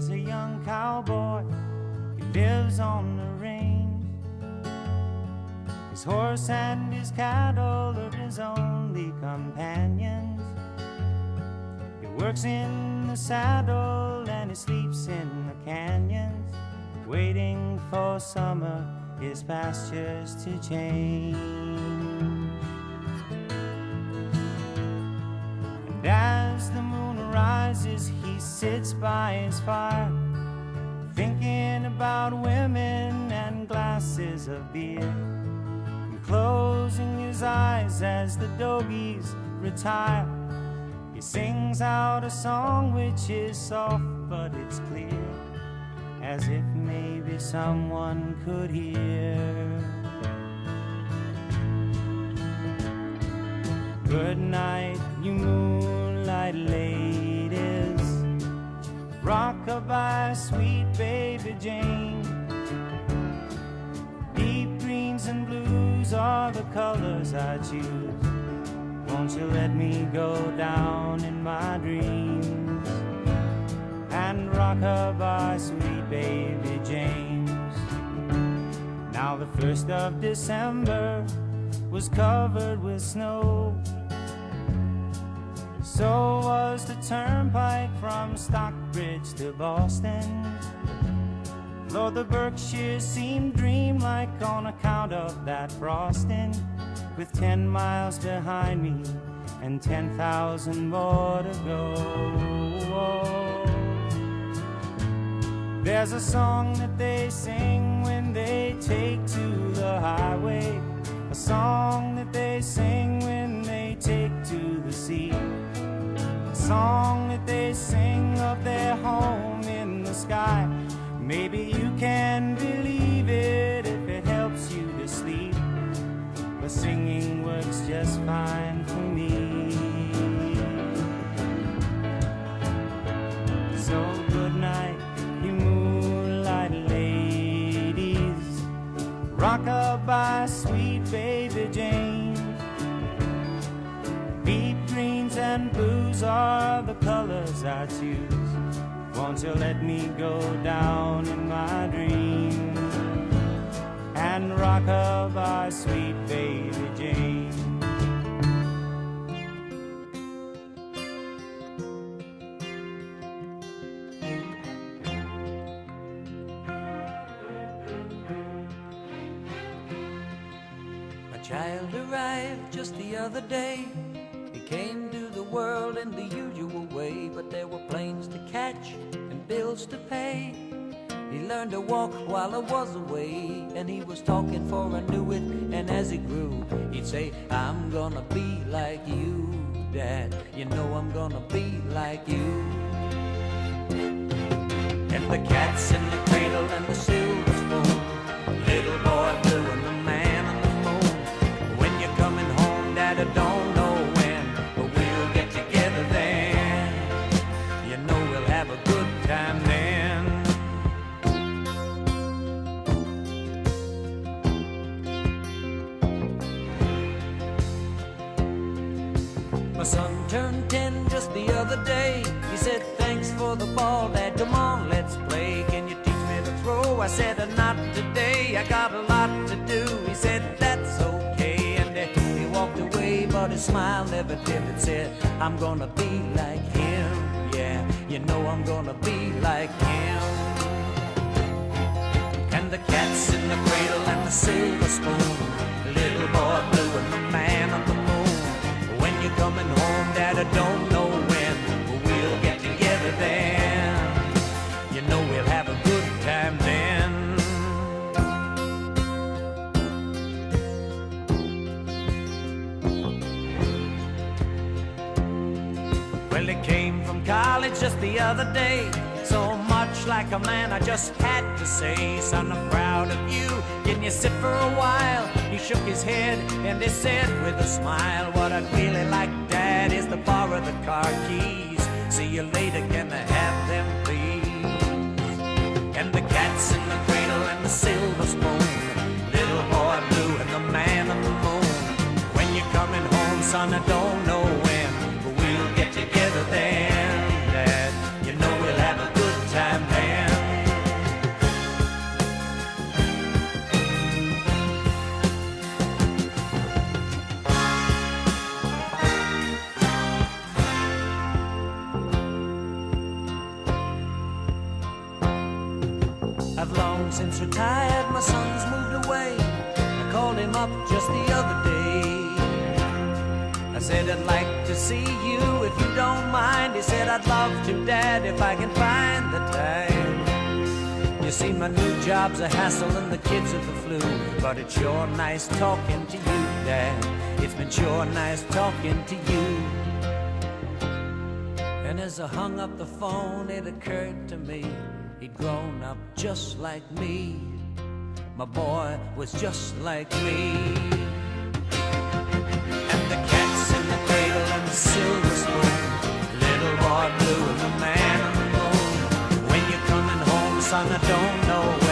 is a young cowboy. He lives on the range. His horse and his cattle are his only companions. He works in the saddle and he sleeps in the canyons, waiting for summer, his pastures to change. And as the moon rises, he sits by his fire, thinking about women and glasses of beer, and closing his eyes as the dogies retire. He sings out a song which is soft but it's clear, as if maybe someone could hear. Good night, you moonlight ladies. Rock-a-bye, sweet baby Jane. Deep greens and blues are the colors I choose. Won't you let me go down in my dreams and rock-a-bye, sweet baby James. Now the 1st of December was covered with snow. So was the turnpike from Stockbridge to Boston. Lord, the Berkshires seemed dreamlike on account of that frosting. With 10 miles behind me and 10,000 more to go. There's a song that they sing when they take to the highway, a song that they sing when they take to the sea, a song that they sing of their home in the sky. Maybe you can believe it if it helps you to sleep, but singing works just fine for me. So good night, you moonlight ladies. Rock-a-bye, sweet baby Jane. Deep greens and blues are the colors I choose. Won't you let me go down in my dreams and rock-a-bye, sweet baby Jane. A child arrived just the other day. He came to the world in the usual way, but there were planes to catch and bills to pay. He learned to walk while I was away, and he was talking for I knew it. And as he grew, he'd say, I'm gonna be like you, Dad. You know I'm gonna be like you. And the cat's in the cradle and the silver spoon, little boy blue and the man on the moon. When you're coming home, Dad, I don't know when, but we'll get together then. You know we'll have a good time then. My son turned 10 just the other day. He said, thanks for the ball, Dad, come on, let's play. Can you teach me to throw? I said, not today, I got a lot to do. He said, that's okay, and he walked away, but his smile never dimmed. Said, I'm gonna be like him, yeah, you know I'm gonna be like him. And the cat's in the cradle and the silver spoon, little boy blue and the man on the moon. When you're coming home, Dad, I don't know when, but we'll get together then. You know we'll have a good time then. Well, he came from college just the other day. So much like a man, I just had to say, son, I'm proud of you. Can you sit for a while? He shook his head and he said with a smile, what I'd really like, Dad, is to borrow the car keys. See you later, can I have them, please? And the cat's in the cradle and the silver spoon, little boy blue and the man on the moon. When you're coming home, son, I don't know when, but we'll get together then, Dad. You know we'll have a good time then. since retired, my son's moved away. I called him up just the other day. I said, I'd like to see you if you don't mind. He said, I'd love to, Dad, if I can find the time. You see, my new job's a hassle and the kids are the flu, but it's sure nice talking to you, Dad. It's been sure nice talking to you. And as I hung up the phone, it occurred to me he'd grown up just like me. My boy was just like me. And the cat's in the cradle and the silver spoon, little boy blue and the man on the moon. When you're coming home, son, I don't know